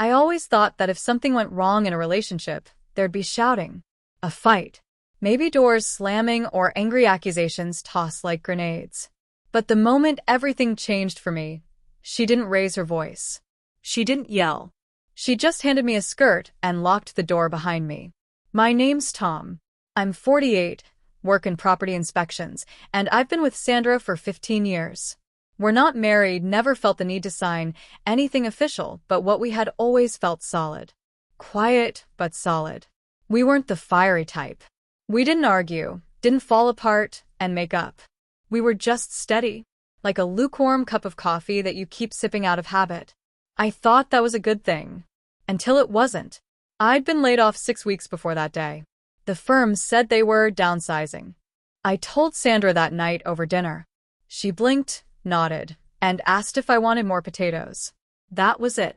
I always thought that if something went wrong in a relationship, there'd be shouting, a fight, maybe doors slamming or angry accusations tossed like grenades. But the moment everything changed for me, she didn't raise her voice. She didn't yell. She just handed me a skirt and locked the door behind me. My name's Tom. I'm 48, work in property inspections, and I've been with Sandra for 15 years. We're not married, never felt the need to sign anything official, but what we had always felt solid. Quiet, but solid. We weren't the fiery type. We didn't argue, didn't fall apart, and make up. We were just steady, like a lukewarm cup of coffee that you keep sipping out of habit. I thought that was a good thing. Until it wasn't. I'd been laid off 6 weeks before that day. The firm said they were downsizing. I told Sandra that night over dinner. She blinked, nodded, and asked if I wanted more potatoes. That was it.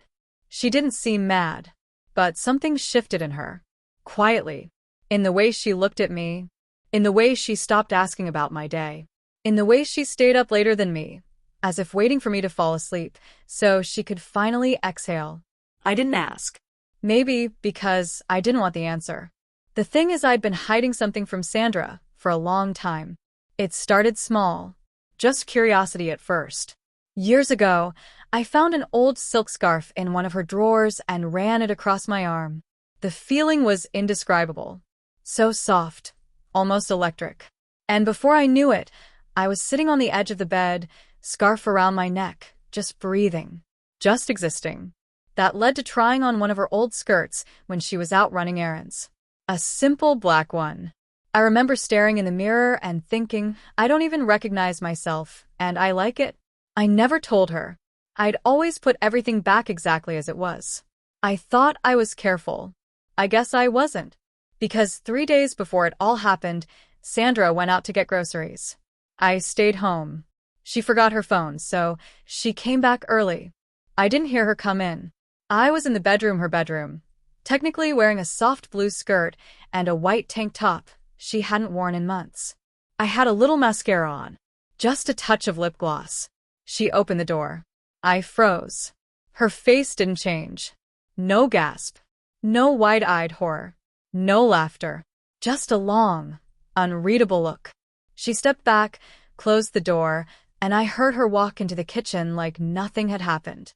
She didn't seem mad, but something shifted in her. Quietly. In the way she looked at me. In the way she stopped asking about my day. In the way she stayed up later than me, as if waiting for me to fall asleep, so she could finally exhale. I didn't ask. Maybe because I didn't want the answer. The thing is, I'd been hiding something from Sandra for a long time. It started small. Just curiosity at first. Years ago, I found an old silk scarf in one of her drawers and ran it across my arm. The feeling was indescribable. So soft, almost electric. And before I knew it, I was sitting on the edge of the bed, scarf around my neck, just breathing, just existing. That led to trying on one of her old skirts when she was out running errands. A simple black one. I remember staring in the mirror and thinking, I don't even recognize myself, and I like it. I never told her. I'd always put everything back exactly as it was. I thought I was careful. I guess I wasn't. Because 3 days before it all happened, Sandra went out to get groceries. I stayed home. She forgot her phone, so she came back early. I didn't hear her come in. I was in the bedroom, her bedroom, technically wearing a soft blue skirt and a white tank top she hadn't worn in months. I had a little mascara on, just a touch of lip gloss. She opened the door. I froze. Her face didn't change. No gasp. No wide-eyed horror. No laughter. Just a long, unreadable look. She stepped back, closed the door, and I heard her walk into the kitchen like nothing had happened.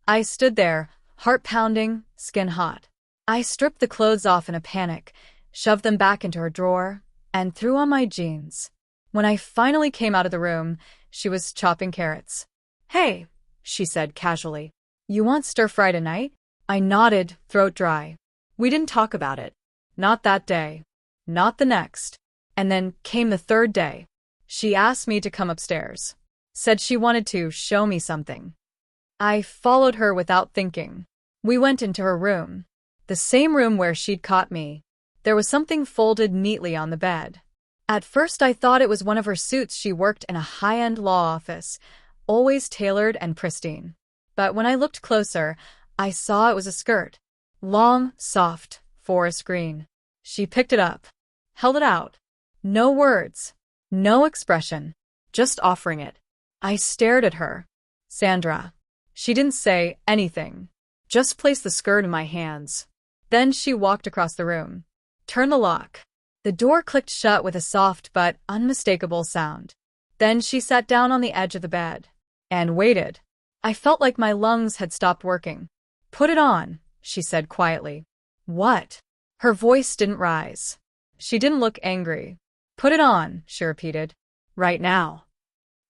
I stood there, heart pounding, skin hot. I stripped the clothes off in a panic, shoved them back into her drawer, and threw on my jeans. When I finally came out of the room, she was chopping carrots. Hey, she said casually. You want stir-fry tonight? I nodded, throat dry. We didn't talk about it. Not that day. Not the next. And then came the third day. She asked me to come upstairs. Said she wanted to show me something. I followed her without thinking. We went into her room. The same room where she'd caught me. There was something folded neatly on the bed. At first I thought it was one of her suits. She worked in a high-end law office, always tailored and pristine. But when I looked closer, I saw it was a skirt. Long, soft, forest green. She picked it up, held it out. No words, no expression, just offering it. I stared at her. Sandra. She didn't say anything, just placed the skirt in my hands. Then she walked across the room, turned the lock. The door clicked shut with a soft but unmistakable sound. Then she sat down on the edge of the bed and waited. I felt like my lungs had stopped working. Put it on, she said quietly. What? Her voice didn't rise. She didn't look angry. Put it on, she repeated. Right now.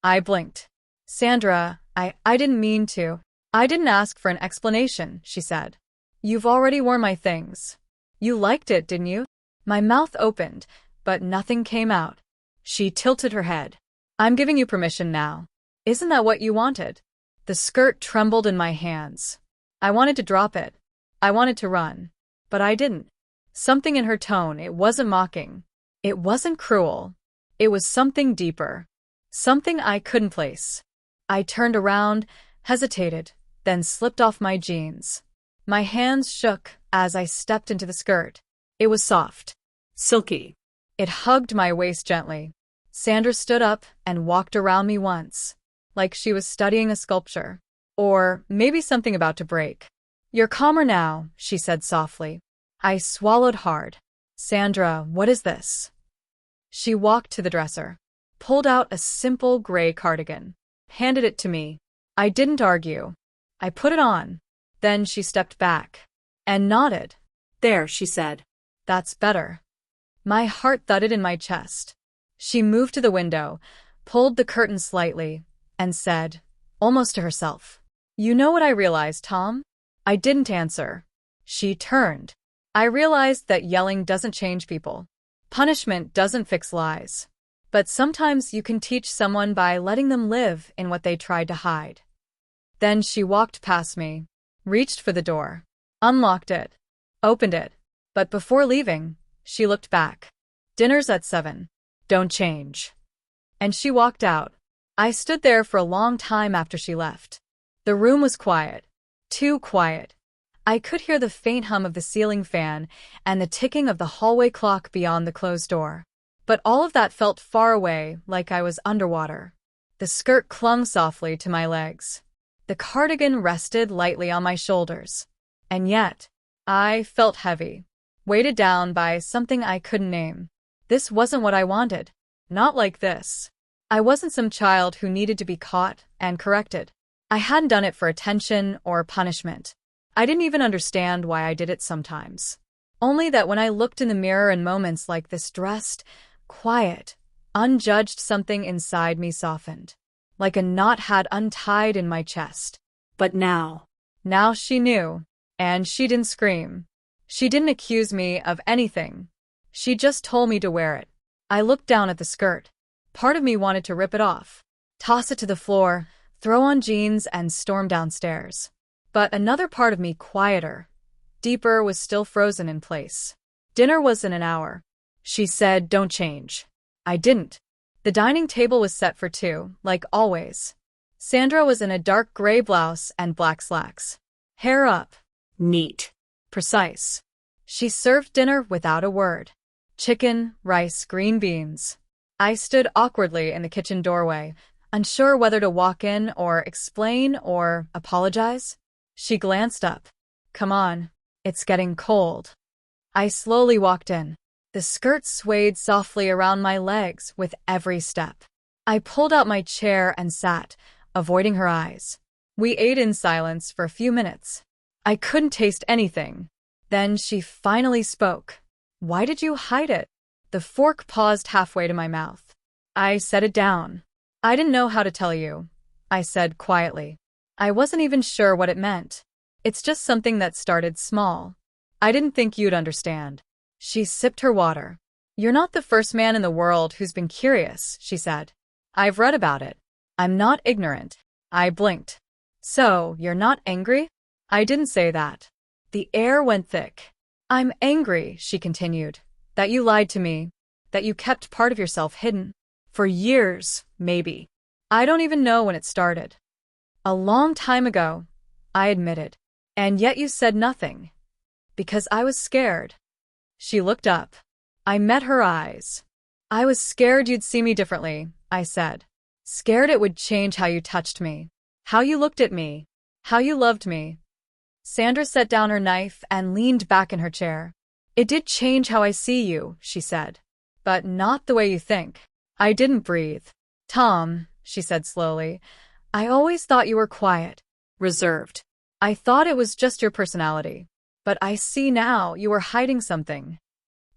I blinked. Sandra, I didn't mean to. I didn't ask for an explanation, she said. You've already worn my things. You liked it, didn't you? My mouth opened, but nothing came out. She tilted her head. I'm giving you permission now. Isn't that what you wanted? The skirt trembled in my hands. I wanted to drop it. I wanted to run. But I didn't. Something in her tone, it wasn't mocking. It wasn't cruel. It was something deeper. Something I couldn't place. I turned around, hesitated, then slipped off my jeans. My hands shook as I stepped into the skirt. It was soft. Silky. It hugged my waist gently. Sandra stood up and walked around me once, like she was studying a sculpture. Or maybe something about to break. You're calmer now, she said softly. I swallowed hard. Sandra, what is this? She walked to the dresser, pulled out a simple gray cardigan, handed it to me. I didn't argue. I put it on. Then she stepped back and nodded. There, she said. That's better. My heart thudded in my chest. She moved to the window, pulled the curtain slightly, and said, almost to herself, You know what I realized, Tom? I didn't answer. She turned. I realized that yelling doesn't change people. Punishment doesn't fix lies. But sometimes you can teach someone by letting them live in what they tried to hide. Then she walked past me, reached for the door, unlocked it, opened it. But before leaving, she looked back. Dinner's at 7. Don't change. And she walked out. I stood there for a long time after she left. The room was quiet. Too quiet. I could hear the faint hum of the ceiling fan and the ticking of the hallway clock beyond the closed door. But all of that felt far away, like I was underwater. The skirt clung softly to my legs. The cardigan rested lightly on my shoulders. And yet, I felt heavy, weighted down by something I couldn't name. This wasn't what I wanted. Not like this. I wasn't some child who needed to be caught and corrected. I hadn't done it for attention or punishment. I didn't even understand why I did it sometimes. Only that when I looked in the mirror in moments like this, dressed, quiet, unjudged, something inside me softened. Like a knot had untied in my chest. But now she knew. And she didn't scream. She didn't accuse me of anything. She just told me to wear it. I looked down at the skirt. Part of me wanted to rip it off, toss it to the floor, throw on jeans, and storm downstairs. But another part of me, quieter, deeper, was still frozen in place. Dinner was in an hour. She said, don't change. I didn't. The dining table was set for 2, like always. Sandra was in a dark gray blouse and black slacks. Hair up. Neat. Precise. She served dinner without a word. Chicken, rice, green beans. I stood awkwardly in the kitchen doorway, unsure whether to walk in or explain or apologize. She glanced up. Come on, it's getting cold. I slowly walked in. The skirt swayed softly around my legs with every step. I pulled out my chair and sat, avoiding her eyes. We ate in silence for a few minutes. I couldn't taste anything. Then she finally spoke. Why did you hide it? The fork paused halfway to my mouth. I set it down. I didn't know how to tell you, I said quietly. I wasn't even sure what it meant. It's just something that started small. I didn't think you'd understand. She sipped her water. You're not the first man in the world who's been curious, she said. I've read about it. I'm not ignorant. I blinked. So, you're not angry? I didn't say that. The air went thick. I'm angry, she continued, that you lied to me, that you kept part of yourself hidden. For years, maybe. I don't even know when it started. A long time ago, I admitted. And yet you said nothing. Because I was scared. She looked up. I met her eyes. I was scared you'd see me differently, I said. Scared it would change how you touched me, how you looked at me, how you loved me. Sandra set down her knife and leaned back in her chair. It did change how I see you, she said. But not the way you think. I didn't breathe. Tom, she said slowly, I always thought you were quiet, reserved. I thought it was just your personality. But I see now you were hiding something.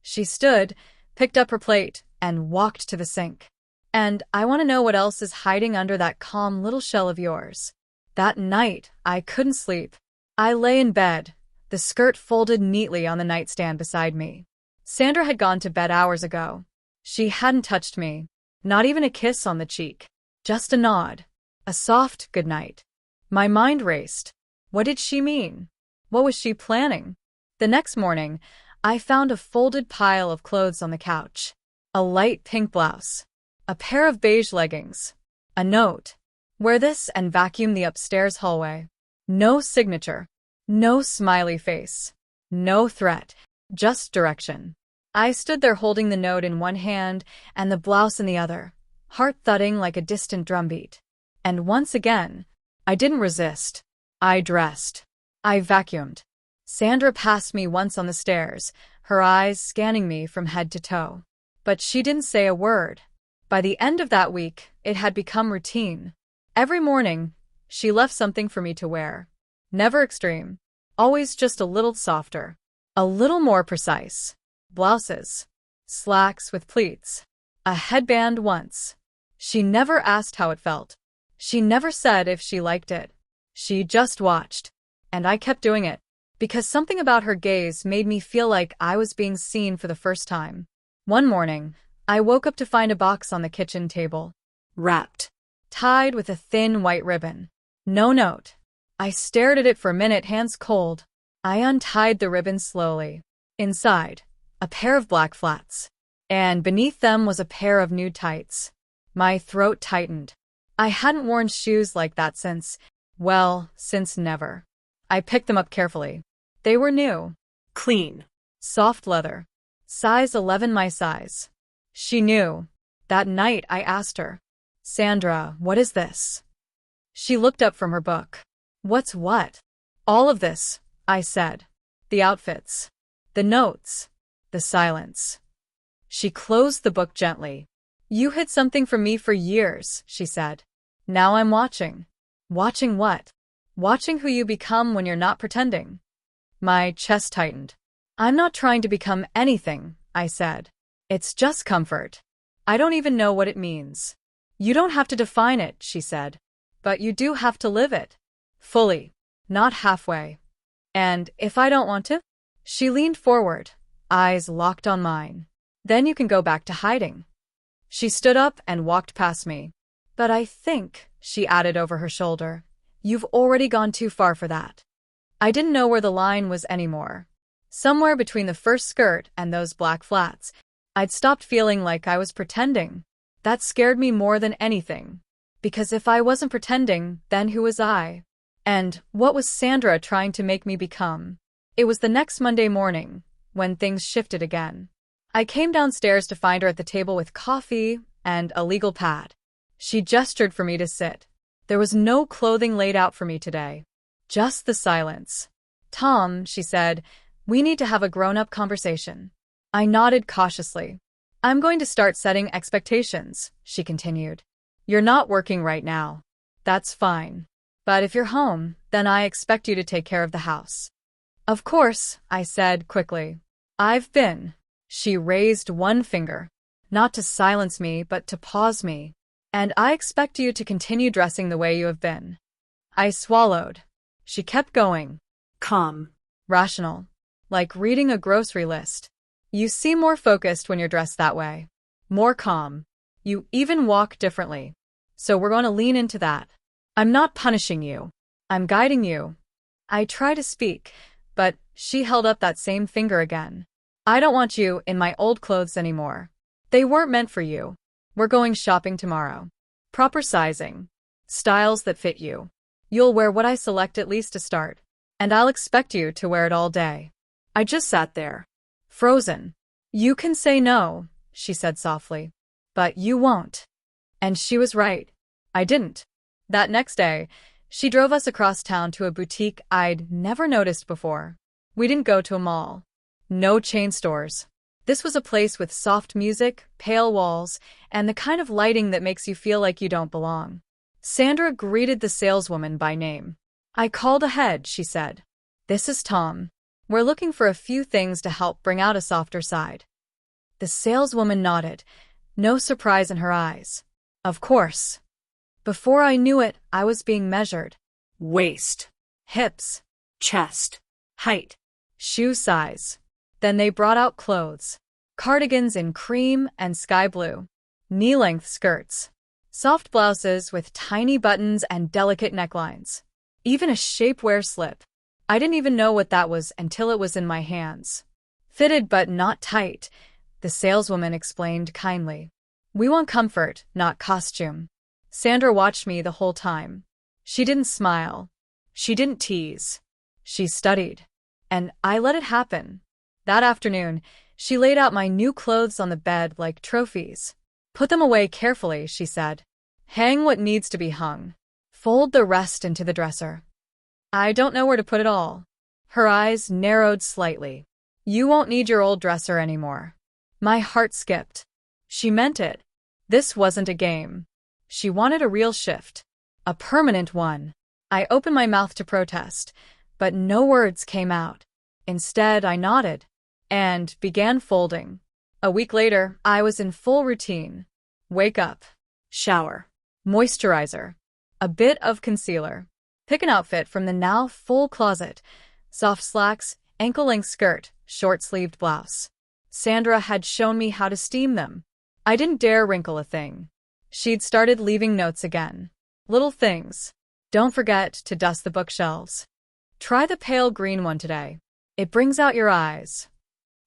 She stood, picked up her plate, and walked to the sink. And I want to know what else is hiding under that calm little shell of yours. That night, I couldn't sleep. I lay in bed, the skirt folded neatly on the nightstand beside me. Sandra had gone to bed hours ago. She hadn't touched me, not even a kiss on the cheek. Just a nod, a soft good night. My mind raced. What did she mean? What was she planning? The next morning, I found a folded pile of clothes on the couch. A light pink blouse. A pair of beige leggings. A note. Wear this and vacuum the upstairs hallway. No signature. No smiley face. No threat. Just direction. I stood there holding the note in one hand and the blouse in the other, heart thudding like a distant drumbeat. And once again, I didn't resist. I dressed. I vacuumed. Sandra passed me once on the stairs, her eyes scanning me from head to toe. But she didn't say a word. By the end of that week, it had become routine. Every morning, she left something for me to wear. Never extreme. Always just a little softer. A little more precise. Blouses. Slacks with pleats. A headband once. She never asked how it felt. She never said if she liked it. She just watched. And I kept doing it. Because something about her gaze made me feel like I was being seen for the first time. One morning, I woke up to find a box on the kitchen table. Wrapped. Tied with a thin white ribbon. No note. I stared at it for a minute, hands cold. I untied the ribbon slowly. Inside, a pair of black flats. And beneath them was a pair of nude tights. My throat tightened. I hadn't worn shoes like that since never. I picked them up carefully. They were new. Clean. Soft leather. Size 11, my size. She knew. That night I asked her, "Sandra, what is this?" She looked up from her book. "What's what?" "All of this," I said. "The outfits. The notes. The silence." She closed the book gently. "You hid something from me for years," she said. "Now I'm watching." "Watching what?" "Watching who you become when you're not pretending." My chest tightened. "I'm not trying to become anything," I said. "It's just comfort. I don't even know what it means." "You don't have to define it," she said. "But you do have to live it. Fully. Not halfway. And if I don't want to?" She leaned forward, eyes locked on mine. "Then you can go back to hiding." She stood up and walked past me. "But I think," she added over her shoulder, "you've already gone too far for that." I didn't know where the line was anymore. Somewhere between the first skirt and those black flats, I'd stopped feeling like I was pretending. That scared me more than anything. Because if I wasn't pretending, then who was I? And what was Sandra trying to make me become? It was the next Monday morning, when things shifted again. I came downstairs to find her at the table with coffee and a legal pad. She gestured for me to sit. There was no clothing laid out for me today. Just the silence. "Tom," she said, "we need to have a grown-up conversation." I nodded cautiously. "I'm going to start setting expectations," she continued. "You're not working right now. That's fine. But if you're home, then I expect you to take care of the house." "Of course," I said quickly. "I've been." She raised one finger. Not to silence me, but to pause me. "And I expect you to continue dressing the way you have been." I swallowed. She kept going. Calm. Rational. Like reading a grocery list. "You seem more focused when you're dressed that way. More calm. You even walk differently. So we're going to lean into that. I'm not punishing you. I'm guiding you." I tried to speak, but she held up that same finger again. "I don't want you in my old clothes anymore. They weren't meant for you. We're going shopping tomorrow. Proper sizing. Styles that fit you. You'll wear what I select at least to start. And I'll expect you to wear it all day." I just sat there. Frozen. "You can say no," she said softly. "But you won't." And she was right. I didn't. That next day, she drove us across town to a boutique I'd never noticed before. We didn't go to a mall. No chain stores. This was a place with soft music, pale walls, and the kind of lighting that makes you feel like you don't belong. Sandra greeted the saleswoman by name. "I called ahead," she said. "This is Tom. We're looking for a few things to help bring out a softer side." The saleswoman nodded, no surprise in her eyes. Of course. Before I knew it, I was being measured. Waist. Hips. Chest. Height. Shoe size. Then they brought out clothes. Cardigans in cream and sky blue. Knee-length skirts. Soft blouses with tiny buttons and delicate necklines. Even a shapewear slip. I didn't even know what that was until it was in my hands. "Fitted but not tight," the saleswoman explained kindly. "We want comfort, not costume." Sandra watched me the whole time. She didn't smile. She didn't tease. She studied. And I let it happen. That afternoon, she laid out my new clothes on the bed like trophies. "Put them away carefully," she said. "Hang what needs to be hung. Fold the rest into the dresser." I don't know where to put it all. Her eyes narrowed slightly. You won't need your old dresser anymore. My heart skipped. She meant it. This wasn't a game. She wanted a real shift. A permanent one. I opened my mouth to protest, but no words came out. Instead, I nodded and began folding. A week later, I was in full routine. Wake up. Shower. Moisturizer. A bit of concealer. Pick an outfit from the now full closet. Soft slacks, ankle-length skirt, short-sleeved blouse. Sandra had shown me how to steam them. I didn't dare wrinkle a thing. She'd started leaving notes again. Little things. Don't forget to dust the bookshelves. Try the pale green one today. It brings out your eyes.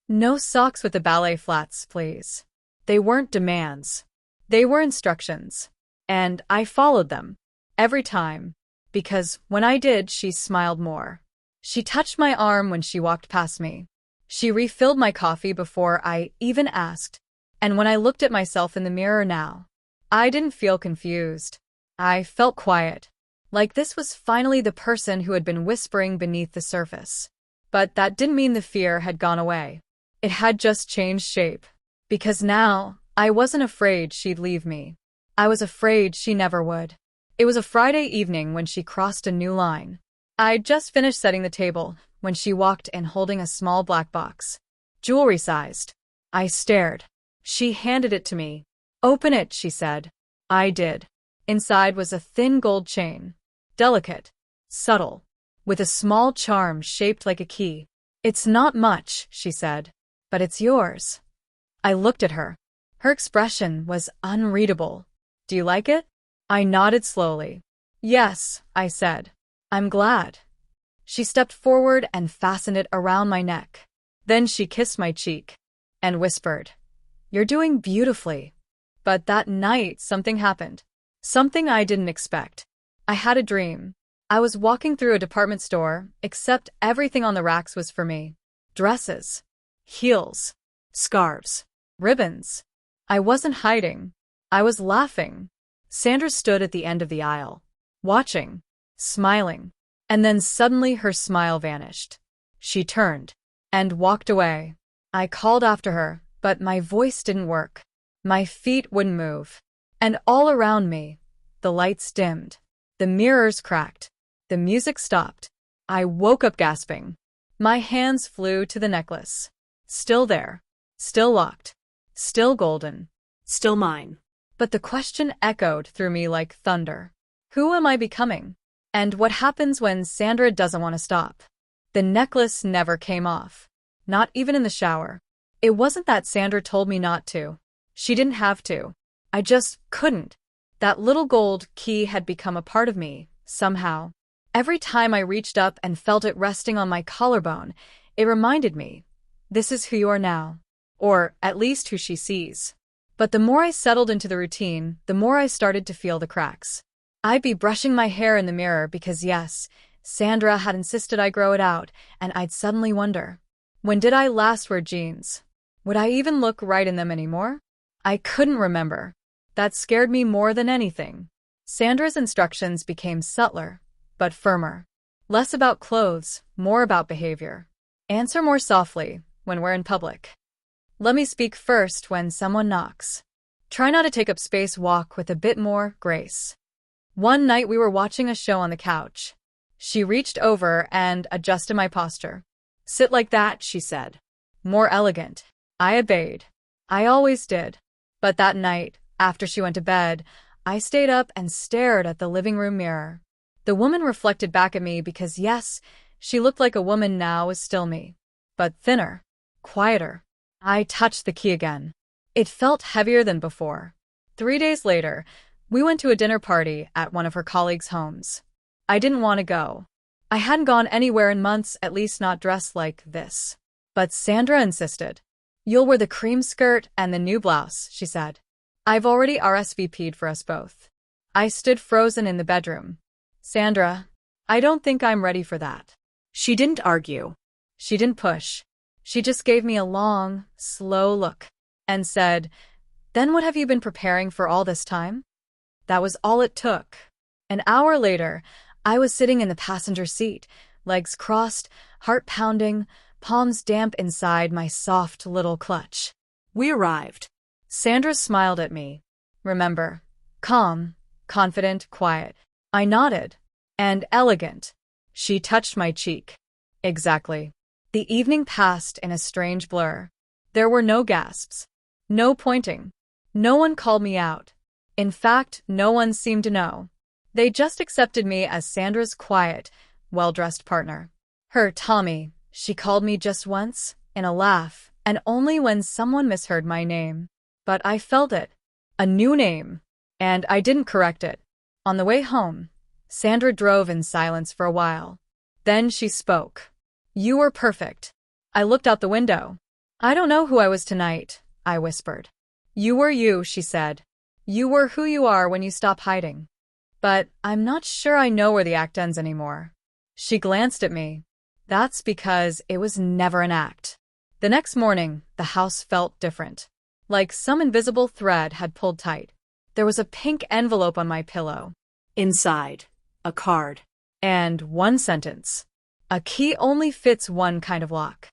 No socks with the ballet flats, please. They weren't demands. They were instructions. And I followed them. Every time. Because when I did, she smiled more. She touched my arm when she walked past me. She refilled my coffee before I even asked. And when I looked at myself in the mirror now, I didn't feel confused. I felt quiet. Like this was finally the person who had been whispering beneath the surface. But that didn't mean the fear had gone away. It had just changed shape. Because now, I wasn't afraid she'd leave me. I was afraid she never would. It was a Friday evening when she crossed a new line. I'd just finished setting the table when she walked in holding a small black box. Jewelry-sized. I stared. She handed it to me. Open it, she said. I did. Inside was a thin gold chain. Delicate. Subtle. With a small charm shaped like a key. It's not much, she said. But it's yours. I looked at her. Her expression was unreadable. Do you like it? I nodded slowly. Yes, I said. I'm glad. She stepped forward and fastened it around my neck. Then she kissed my cheek and whispered, You're doing beautifully. But that night, something happened. Something I didn't expect. I had a dream. I was walking through a department store, except everything on the racks was for me. Dresses. Heels. Scarves. Ribbons. I wasn't hiding. I was laughing. Sandra stood at the end of the aisle, watching. Smiling. And then suddenly her smile vanished. She turned and walked away. I called after her, but my voice didn't work. My feet wouldn't move. And all around me, the lights dimmed. The mirrors cracked. The music stopped. I woke up gasping. My hands flew to the necklace. Still there. Still locked. Still golden. Still mine. But the question echoed through me like thunder. Who am I becoming? And what happens when Sandra doesn't want to stop? The necklace never came off. Not even in the shower. It wasn't that Sandra told me not to. She didn't have to. I just couldn't. That little gold key had become a part of me, somehow. Every time I reached up and felt it resting on my collarbone, it reminded me, this is who you are now. Or at least who she sees. But the more I settled into the routine, the more I started to feel the cracks. I'd be brushing my hair in the mirror because yes, Sandra had insisted I grow it out, and I'd suddenly wonder, when did I last wear jeans? Would I even look right in them anymore? I couldn't remember. That scared me more than anything. Sandra's instructions became subtler, but firmer. Less about clothes, more about behavior. Answer more softly when we're in public. Let me speak first when someone knocks. Try not to take up space, walk with a bit more grace. One night we were watching a show on the couch. She reached over and adjusted my posture. Sit like that, she said. More elegant. I obeyed. I always did. But that night, after she went to bed, I stayed up and stared at the living room mirror. The woman reflected back at me because yes, she looked like a woman now was still me. But thinner. Quieter. I touched the key again. It felt heavier than before. 3 days later, we went to a dinner party at one of her colleagues' homes. I didn't want to go. I hadn't gone anywhere in months, at least not dressed like this. But Sandra insisted. You'll wear the cream skirt and the new blouse, she said. I've already RSVP'd for us both. I stood frozen in the bedroom. Sandra, I don't think I'm ready for that. She didn't argue. She didn't push. She just gave me a long, slow look and said, Then what have you been preparing for all this time? That was all it took. An hour later, I was sitting in the passenger seat, legs crossed, heart pounding, palms damp inside my soft little clutch. We arrived. Sandra smiled at me. Remember, calm, confident, quiet. I nodded. And elegant. She touched my cheek. Exactly. The evening passed in a strange blur. There were no gasps. No pointing. No one called me out. In fact, no one seemed to know. They just accepted me as Sandra's quiet, well-dressed partner. Her Tommy, she called me just once, in a laugh, and only when someone misheard my name. But I felt it. A new name. And I didn't correct it. On the way home, Sandra drove in silence for a while. Then she spoke. You were perfect. I looked out the window. I don't know who I was tonight, I whispered. You were you, she said. You were who you are when you stop hiding. But I'm not sure I know where the act ends anymore. She glanced at me. That's because it was never an act. The next morning, the house felt different. Like some invisible thread had pulled tight. There was a pink envelope on my pillow. Inside, a card. And one sentence. A key only fits one kind of lock.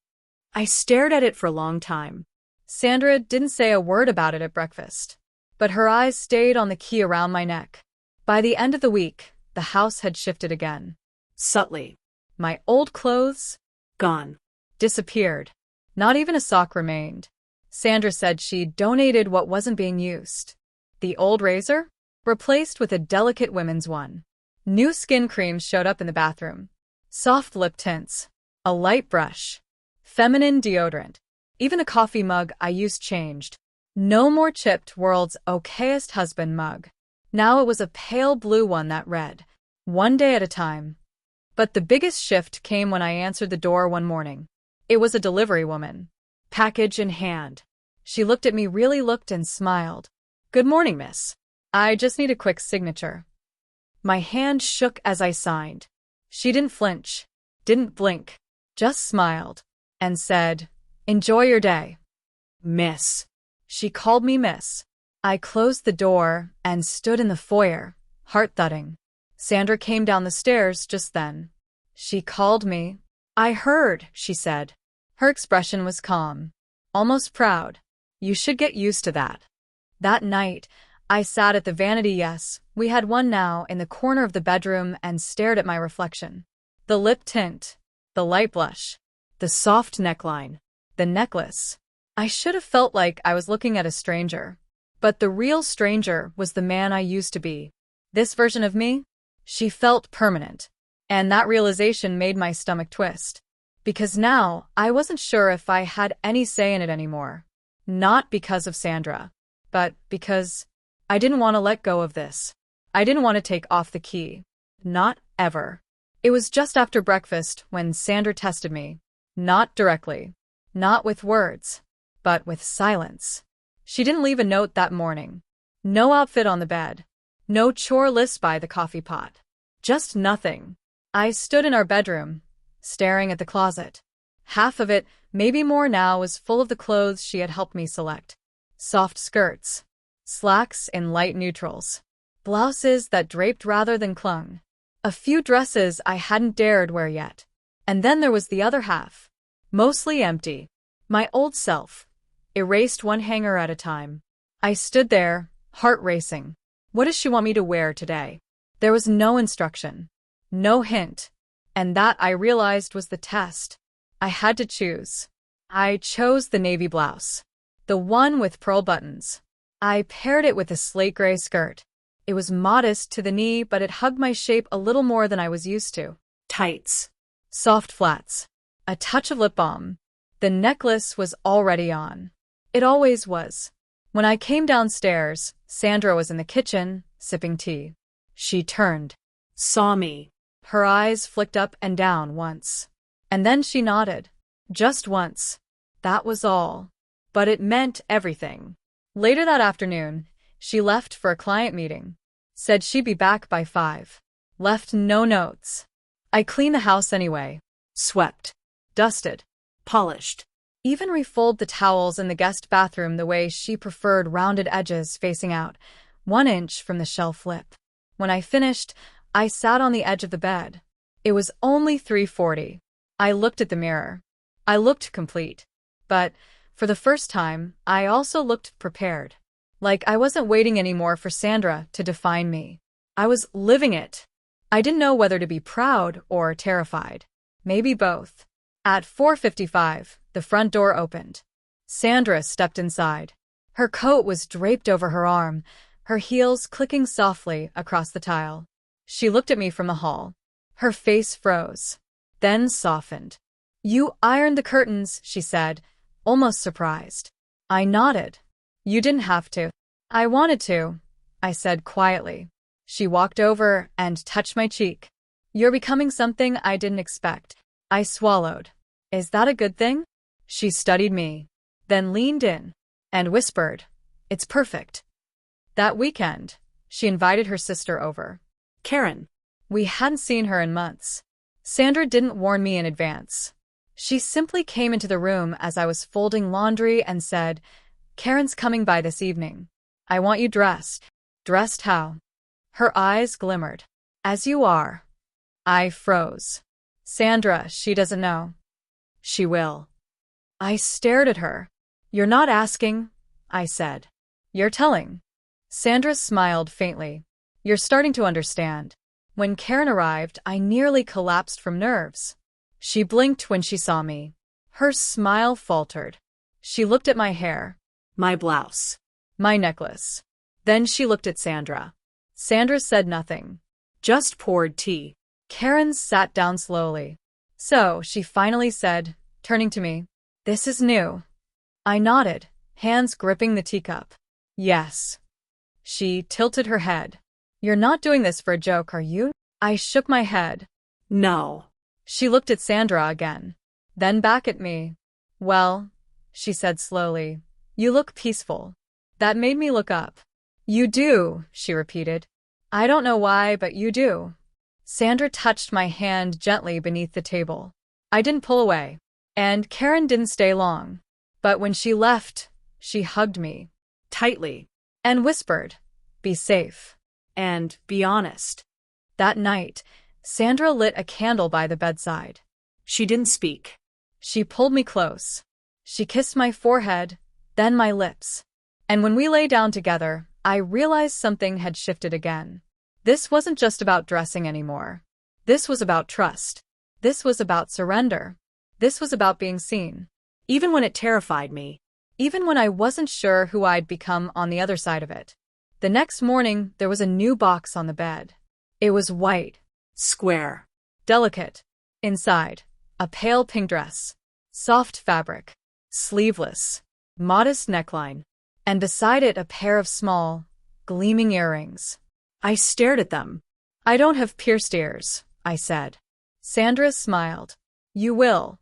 I stared at it for a long time. Sandra didn't say a word about it at breakfast, but her eyes stayed on the key around my neck. By the end of the week, the house had shifted again. Subtly. My old clothes? Gone. Disappeared. Not even a sock remained. Sandra said she donated what wasn't being used. The old razor? Replaced with a delicate women's one. New skin creams showed up in the bathroom. Soft lip tints. A light brush. Feminine deodorant. Even a coffee mug I used changed. No more chipped world's okayest husband mug. Now it was a pale blue one that read, "One day at a time." But the biggest shift came when I answered the door one morning. It was a delivery woman. Package in hand. She looked at me, really looked, and smiled. "Good morning, miss. I just need a quick signature." My hand shook as I signed. She didn't flinch, didn't blink, just smiled, and said, "Enjoy your day." Miss. She called me miss. I closed the door and stood in the foyer, heart thudding. Sandra came down the stairs just then. She called me. "I heard," she said. Her expression was calm, almost proud. "You should get used to that." That night, I sat at the vanity, yes, we had one now, in the corner of the bedroom and stared at my reflection. The lip tint, the light blush, the soft neckline, the necklace. I should have felt like I was looking at a stranger. But the real stranger was the man I used to be. This version of me? She felt permanent. And that realization made my stomach twist. Because now, I wasn't sure if I had any say in it anymore. Not because of Sandra, but because I didn't want to let go of this. I didn't want to take off the key. Not ever. It was just after breakfast when Sandra tested me. Not directly. Not with words. But with silence. She didn't leave a note that morning. No outfit on the bed. No chore list by the coffee pot. Just nothing. I stood in our bedroom, staring at the closet. Half of it, maybe more now, was full of the clothes she had helped me select. Soft skirts. Slacks in light neutrals. Blouses that draped rather than clung. A few dresses I hadn't dared wear yet. And then there was the other half. Mostly empty. My old self. Erased one hanger at a time. I stood there, heart racing. What does she want me to wear today? There was no instruction. No hint. And that, I realized, was the test. I had to choose. I chose the navy blouse. The one with pearl buttons. I paired it with a slate gray skirt. It was modest to the knee, but it hugged my shape a little more than I was used to. Tights. Soft flats. A touch of lip balm. The necklace was already on. It always was. When I came downstairs, Sandra was in the kitchen, sipping tea. She turned. Saw me. Her eyes flicked up and down once. And then she nodded. Just once. That was all. But it meant everything. Later that afternoon, she left for a client meeting. Said she'd be back by 5. Left no notes. I cleaned the house anyway. Swept. Dusted. Polished. Even refolded the towels in the guest bathroom the way she preferred, rounded edges facing out, 1 inch from the shelf lip. When I finished, I sat on the edge of the bed. It was only 3:40. I looked at the mirror. I looked complete. But, for the first time, I also looked prepared. Like I wasn't waiting anymore for Sandra to define me. I was living it. I didn't know whether to be proud or terrified. Maybe both. At 4:55, the front door opened. Sandra stepped inside. Her coat was draped over her arm, her heels clicking softly across the tile. She looked at me from the hall. Her face froze, then softened. "You ironed the curtains," she said, almost surprised. I nodded. "You didn't have to." "I wanted to," I said quietly. She walked over and touched my cheek. "You're becoming something I didn't expect." I swallowed. "Is that a good thing?" She studied me, then leaned in and whispered, "It's perfect." That weekend, she invited her sister over. Karen. We hadn't seen her in months. Sandra didn't warn me in advance. She simply came into the room as I was folding laundry and said, "Karen's coming by this evening. I want you dressed." "Dressed how?" Her eyes glimmered. "As you are." I froze. "Sandra, she doesn't know." She will. I stared at her. "You're not asking," I said. "You're telling." Sandra smiled faintly. "You're starting to understand." When Karen arrived, I nearly collapsed from nerves. She blinked when she saw me. Her smile faltered. She looked at my hair, My blouse. my necklace. Then she looked at Sandra. Sandra said nothing, Just poured tea. Karen sat down slowly. "So," she finally said, turning to me, "this is new." I nodded, hands gripping the teacup. "Yes." She tilted her head. "You're not doing this for a joke, are you?" I shook my head. No. She looked at Sandra again, then back at me. "Well," she said slowly, "you look peaceful." That made me look up. "You do," she repeated. "I don't know why, but you do." Sandra touched my hand gently beneath the table. I didn't pull away. And Karen didn't stay long. But when she left, she hugged me Tightly. and whispered, "Be safe." And be honest. That night, Sandra lit a candle by the bedside. She didn't speak. She pulled me close. She kissed my forehead, then my lips. And when we lay down together, I realized something had shifted again. This wasn't just about dressing anymore. This was about trust. This was about surrender. This was about being seen. Even when it terrified me. Even when I wasn't sure who I'd become on the other side of it. The next morning, there was a new box on the bed. It was white. Square. Delicate. Inside, a pale pink dress. Soft fabric. Sleeveless. Modest neckline. And beside it a pair of small, gleaming earrings. I stared at them. "I don't have pierced ears," I said. Sandra smiled. "You will."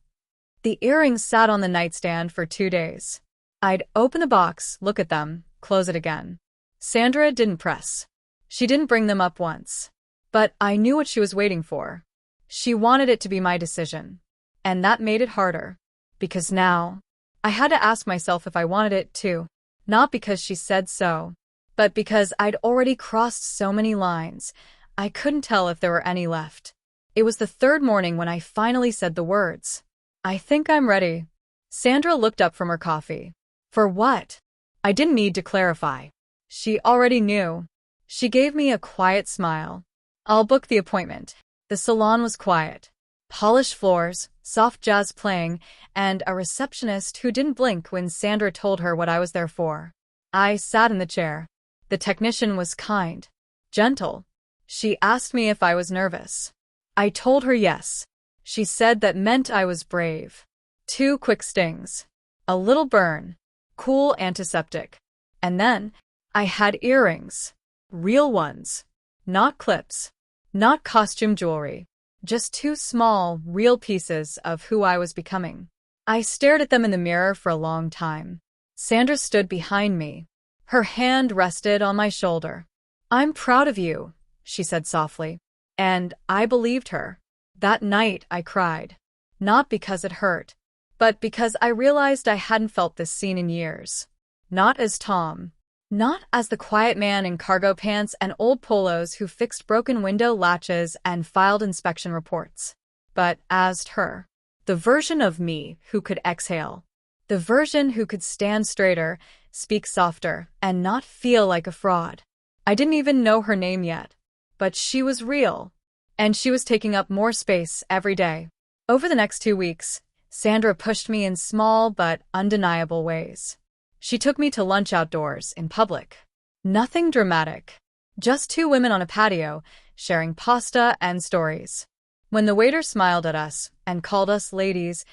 The earrings sat on the nightstand for 2 days. I'd open the box, look at them, close it again. Sandra didn't press. She didn't bring them up once. But I knew what she was waiting for. She wanted it to be my decision. And that made it harder. Because now, I had to ask myself if I wanted it too. Not because she said so, but because I'd already crossed so many lines, I couldn't tell if there were any left. It was the third morning when I finally said the words. "I think I'm ready." Sandra looked up from her coffee. "For what?" I didn't need to clarify. She already knew. She gave me a quiet smile. "I'll book the appointment." The salon was quiet. Polished floors, soft jazz playing, and a receptionist who didn't blink when Sandra told her what I was there for. I sat in the chair. The technician was kind, gentle. She asked me if I was nervous. I told her yes. She said that meant I was brave. 2 quick stings. A little burn. Cool antiseptic. And then, I had earrings. Real ones. Not clips. Not costume jewelry. Just 2 small, real pieces of who I was becoming. I stared at them in the mirror for a long time. Sandra stood behind me. Her hand rested on my shoulder. "I'm proud of you," she said softly. And I believed her. That night I cried. Not because it hurt, but because I realized I hadn't felt this seen in years. Not as Tom. Not as the quiet man in cargo pants and old polos who fixed broken window latches and filed inspection reports, but as her. The version of me who could exhale. The version who could stand straighter, speak softer, and not feel like a fraud. I didn't even know her name yet, but she was real, and she was taking up more space every day. Over the next 2 weeks, Sandra pushed me in small but undeniable ways. She took me to lunch outdoors, in public. Nothing dramatic. Just 2 women on a patio, sharing pasta and stories. When the waiter smiled at us and called us ladies,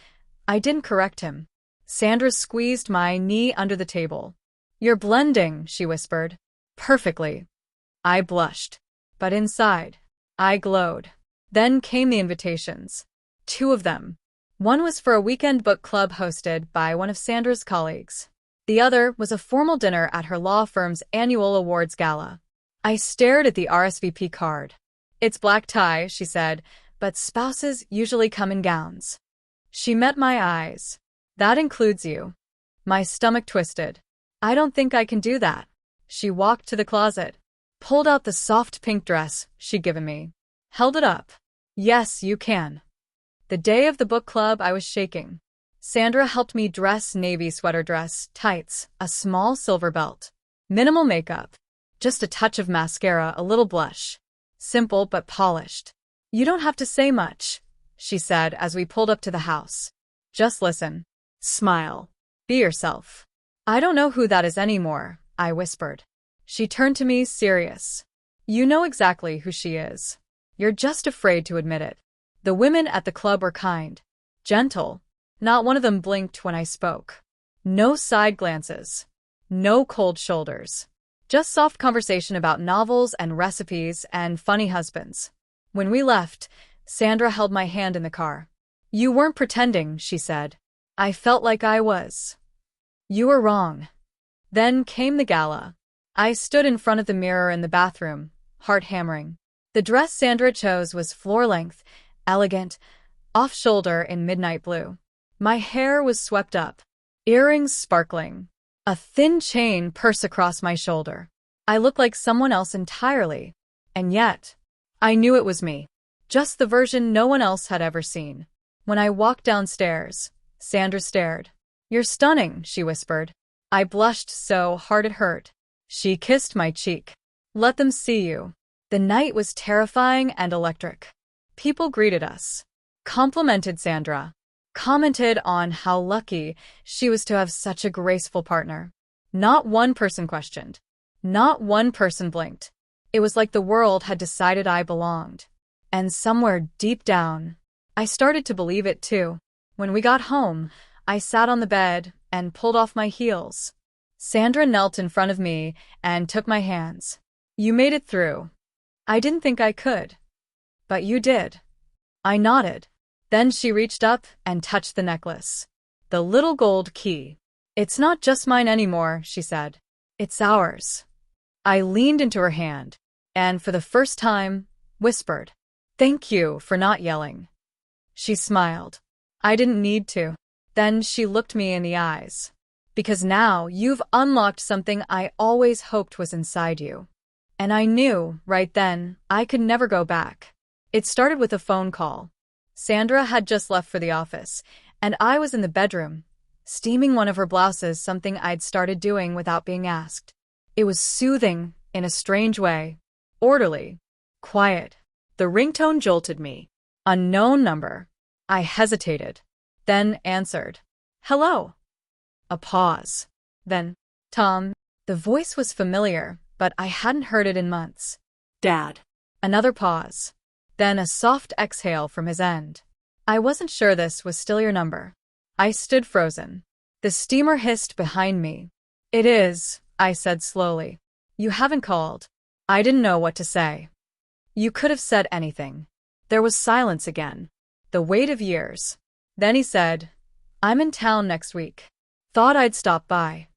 I didn't correct him. Sandra squeezed my knee under the table. "You're blending," she whispered. "Perfectly." I blushed. But inside, I glowed. Then came the invitations. 2 of them. One was for a weekend book club hosted by one of Sandra's colleagues. The other was a formal dinner at her law firm's annual awards gala. I stared at the RSVP card. "It's black tie," she said, "but spouses usually come in gowns." She met my eyes. "That includes you." My stomach twisted. "I don't think I can do that." She walked to the closet, pulled out the soft pink dress she'd given me, held it up. "Yes, you can." The day of the book club, I was shaking. Sandra helped me dress navy sweater dress, tights, a small silver belt. Minimal makeup. Just a touch of mascara, a little blush. Simple but polished. "You don't have to say much," she said as we pulled up to the house. "Just listen. Smile. Be yourself." "I don't know who that is anymore," I whispered. She turned to me, serious. "You know exactly who she is. You're just afraid to admit it." The women at the club were kind, gentle. Not one of them blinked when I spoke. No side glances. No cold shoulders. Just soft conversation about novels and recipes and funny husbands. When we left, Sandra held my hand in the car. "You weren't pretending," she said. I felt like I was. "You were wrong." Then came the gala. I stood in front of the mirror in the bathroom, heart hammering. The dress Sandra chose was floor-length, elegant, off-shoulder in midnight blue. My hair was swept up, earrings sparkling, a thin chain purse across my shoulder. I looked like someone else entirely, and yet, I knew it was me, just the version no one else had ever seen. When I walked downstairs, Sandra stared. "You're stunning," she whispered. I blushed so hard it hurt. She kissed my cheek. "Let them see you." The night was terrifying and electric. People greeted us, complimented Sandra, commented on how lucky she was to have such a graceful partner. Not one person questioned. Not one person blinked. It was like the world had decided I belonged. And somewhere deep down, I started to believe it too. When we got home, I sat on the bed and pulled off my heels. Sandra knelt in front of me and took my hands. "You made it through." I didn't think I could. "But you did." I nodded. Then she reached up and touched the necklace. The little gold key. "It's not just mine anymore," she said. "It's ours." I leaned into her hand, and for the first time, whispered, "Thank you for not yelling." She smiled. "I didn't need to." Then she looked me in the eyes. "Because now you've unlocked something I always hoped was inside you." And I knew, right then, I could never go back. It started with a phone call. Sandra had just left for the office, and I was in the bedroom, steaming one of her blouses, something I'd started doing without being asked. It was soothing, in a strange way. Orderly. Quiet. The ringtone jolted me. Unknown number. I hesitated. Then answered. "Hello." A pause. Then, "Tom." The voice was familiar, but I hadn't heard it in months. "Dad." Another pause. Then a soft exhale from his end. "I wasn't sure this was still your number." I stood frozen. The steamer hissed behind me. "It is," I said slowly. "You haven't called." I didn't know what to say. "You could have said anything." There was silence again. The weight of years. Then he said, "I'm in town next week. Thought I'd stop by."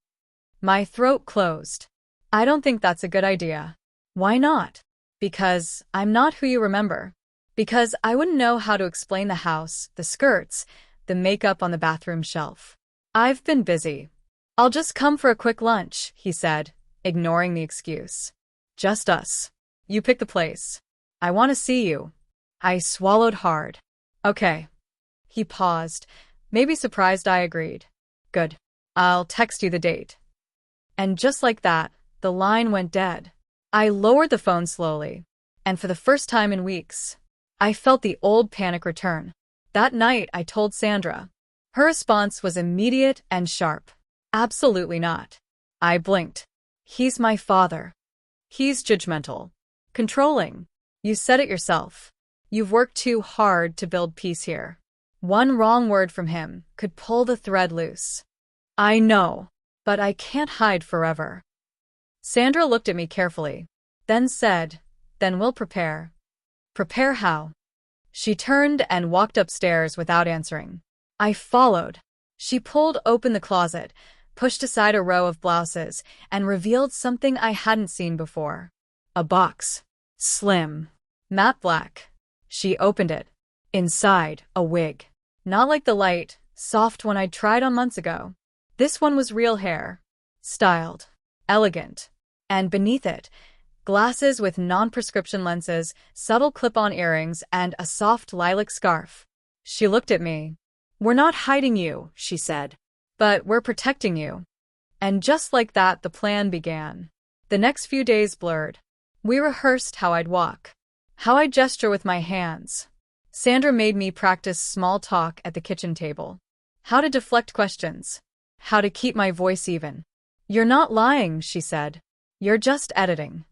My throat closed. "I don't think that's a good idea." "Why not?" "Because I'm not who you remember. Because I wouldn't know how to explain the house, the skirts, the makeup on the bathroom shelf. I've been busy." "I'll just come for a quick lunch," he said, ignoring the excuse. Just us. You pick the place. I want to see you. I swallowed hard. Okay. He paused, maybe surprised I agreed. Good. I'll text you the date. And just like that, the line went dead. I lowered the phone slowly, and for the first time in weeks, I felt the old panic return. That night, I told Sandra. Her response was immediate and sharp. Absolutely not. I blinked. He's my father. He's judgmental. Controlling. You said it yourself. You've worked too hard to build peace here. One wrong word from him could pull the thread loose. I know, but I can't hide forever. Sandra looked at me carefully, then said, Then we'll prepare. Prepare how? She turned and walked upstairs without answering. I followed. She pulled open the closet, pushed aside a row of blouses, and revealed something I hadn't seen before. A box. Slim. Matte black. She opened it. Inside, a wig. Not like the light, soft one I'd tried on months ago. This one was real hair. Styled. Elegant. And beneath it, glasses with non-prescription lenses, subtle clip-on earrings, and a soft lilac scarf. She looked at me. We're not hiding you, she said. But we're protecting you. And just like that, the plan began. The next few days blurred. We rehearsed how I'd walk, how I'd gesture with my hands. Sandra made me practice small talk at the kitchen table. How to deflect questions. How to keep my voice even. You're not lying, she said. You're just editing.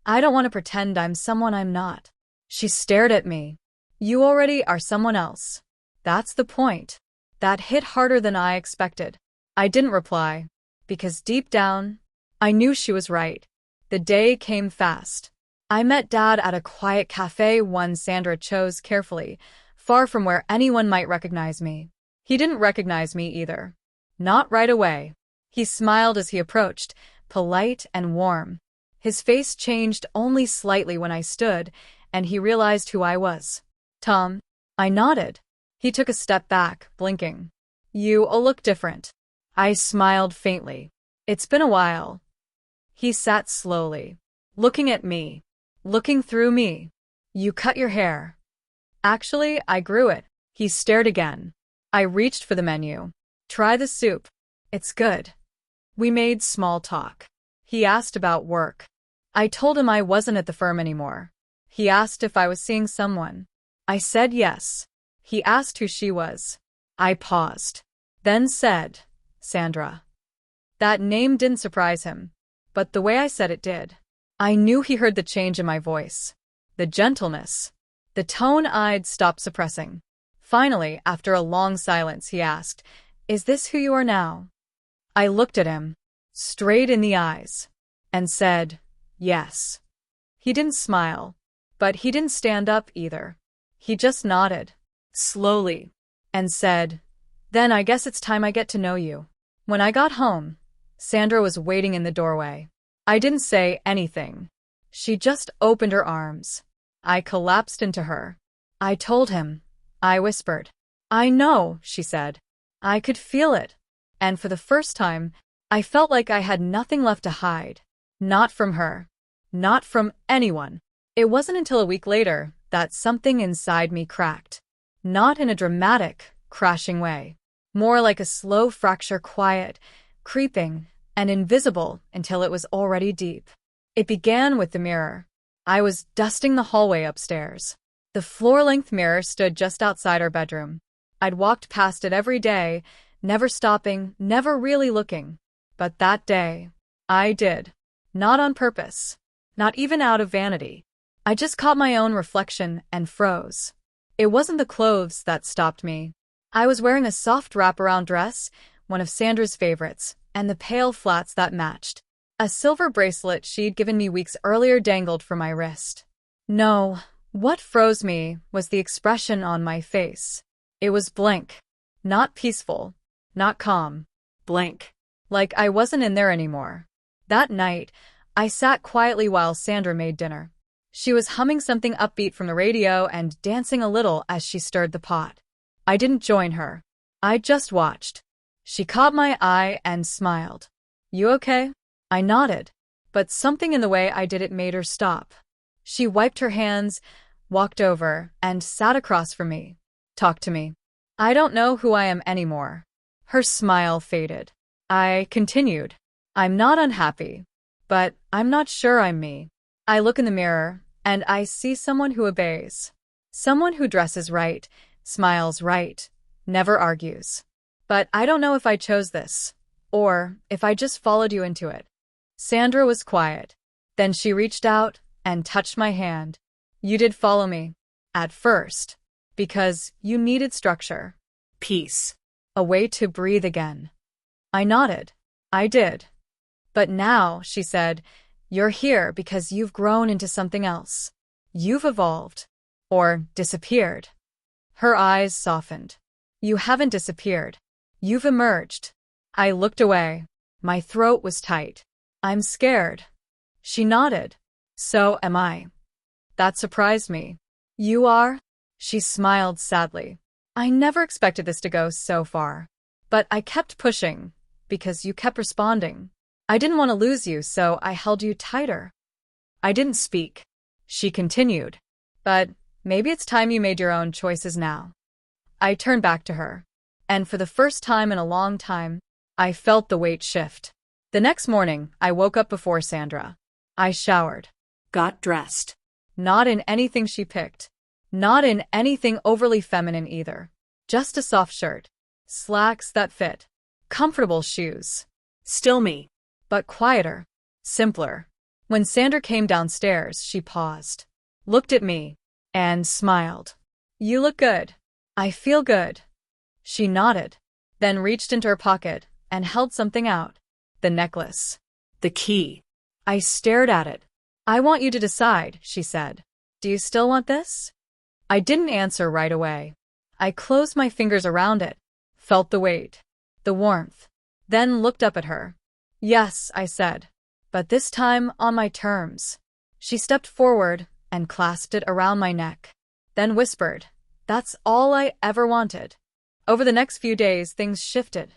I don't want to pretend I'm someone I'm not. She stared at me. You already are someone else. That's the point. That hit harder than I expected. I didn't reply, because deep down, I knew she was right. The day came fast. I met Dad at a quiet cafe, one Sandra chose carefully, far from where anyone might recognize me. He didn't recognize me either. Not right away. He smiled as he approached, polite and warm. His face changed only slightly when I stood, and he realized who I was. Tom. I nodded. He took a step back, blinking. You all look different. I smiled faintly. It's been a while. He sat slowly, looking at me, looking through me. You cut your hair. Actually, I grew it. He stared again. I reached for the menu. Try the soup. It's good. We made small talk. He asked about work. I told him I wasn't at the firm anymore. He asked if I was seeing someone. I said yes. He asked who she was. I paused, then said, Sandra. That name didn't surprise him, but the way I said it did. I knew he heard the change in my voice, the gentleness, the tone I'd stopped suppressing. Finally, after a long silence, he asked, Is this who you are now? I looked at him, straight in the eyes, and said, Yes. He didn't smile, but he didn't stand up either. He just nodded, slowly, and said, Then I guess it's time I get to know you. When I got home, Sandra was waiting in the doorway. I didn't say anything. She just opened her arms. I collapsed into her. I told him. I whispered. I know, she said. I could feel it. And for the first time, I felt like I had nothing left to hide. Not from her. Not from anyone. It wasn't until a week later that something inside me cracked. Not in a dramatic, crashing way. More like a slow fracture, quiet, creeping, and invisible until it was already deep. It began with the mirror. I was dusting the hallway upstairs. The floor-length mirror stood just outside our bedroom. I'd walked past it every day, never stopping, never really looking. But that day, I did. Not on purpose. Not even out of vanity. I just caught my own reflection and froze. It wasn't the clothes that stopped me. I was wearing a soft wraparound dress, one of Sandra's favorites, and the pale flats that matched. A silver bracelet she'd given me weeks earlier dangled from my wrist. No, what froze me was the expression on my face. It was blank. Not peaceful. Not calm. Blank. Like I wasn't in there anymore. That night, I sat quietly while Sandra made dinner. She was humming something upbeat from the radio and dancing a little as she stirred the pot. I didn't join her. I just watched. She caught my eye and smiled. You okay? I nodded. but something in the way I did it made her stop. She wiped her hands, walked over, and sat across from me. Talk to me. I don't know who I am anymore. Her smile faded. I continued. I'm not unhappy, but I'm not sure I'm me. I look in the mirror, and I see someone who obeys. Someone who dresses right, smiles right, never argues. But I don't know if I chose this, or if I just followed you into it. Sandra was quiet. Then she reached out and touched my hand. You did follow me. At first. Because you needed structure. Peace. A way to breathe again. I nodded. I did. But now, she said, you're here because you've grown into something else. You've evolved. Or disappeared. Her eyes softened. You haven't disappeared. You've emerged. I looked away. My throat was tight. I'm scared. She nodded. So am I. That surprised me. You are? She smiled sadly. I never expected this to go so far. But I kept pushing, because you kept responding. I didn't want to lose you, so I held you tighter. I didn't speak. She continued. But maybe it's time you made your own choices now. I turned back to her. And for the first time in a long time, I felt the weight shift. The next morning, I woke up before Sandra. I showered. Got dressed. Not in anything she picked. Not in anything overly feminine either. Just a soft shirt. Slacks that fit. Comfortable shoes. Still me. But quieter. Simpler. When Sandra came downstairs, she paused. Looked at me. And smiled. You look good. I feel good. She nodded. Then reached into her pocket and held something out. The necklace. The key. I stared at it. I want you to decide, she said. Do you still want this? I didn't answer right away. I closed my fingers around it, felt the weight, the warmth, then looked up at her. Yes, I said, but this time on my terms. She stepped forward and clasped it around my neck, then whispered, that's all I ever wanted. Over the next few days, things shifted.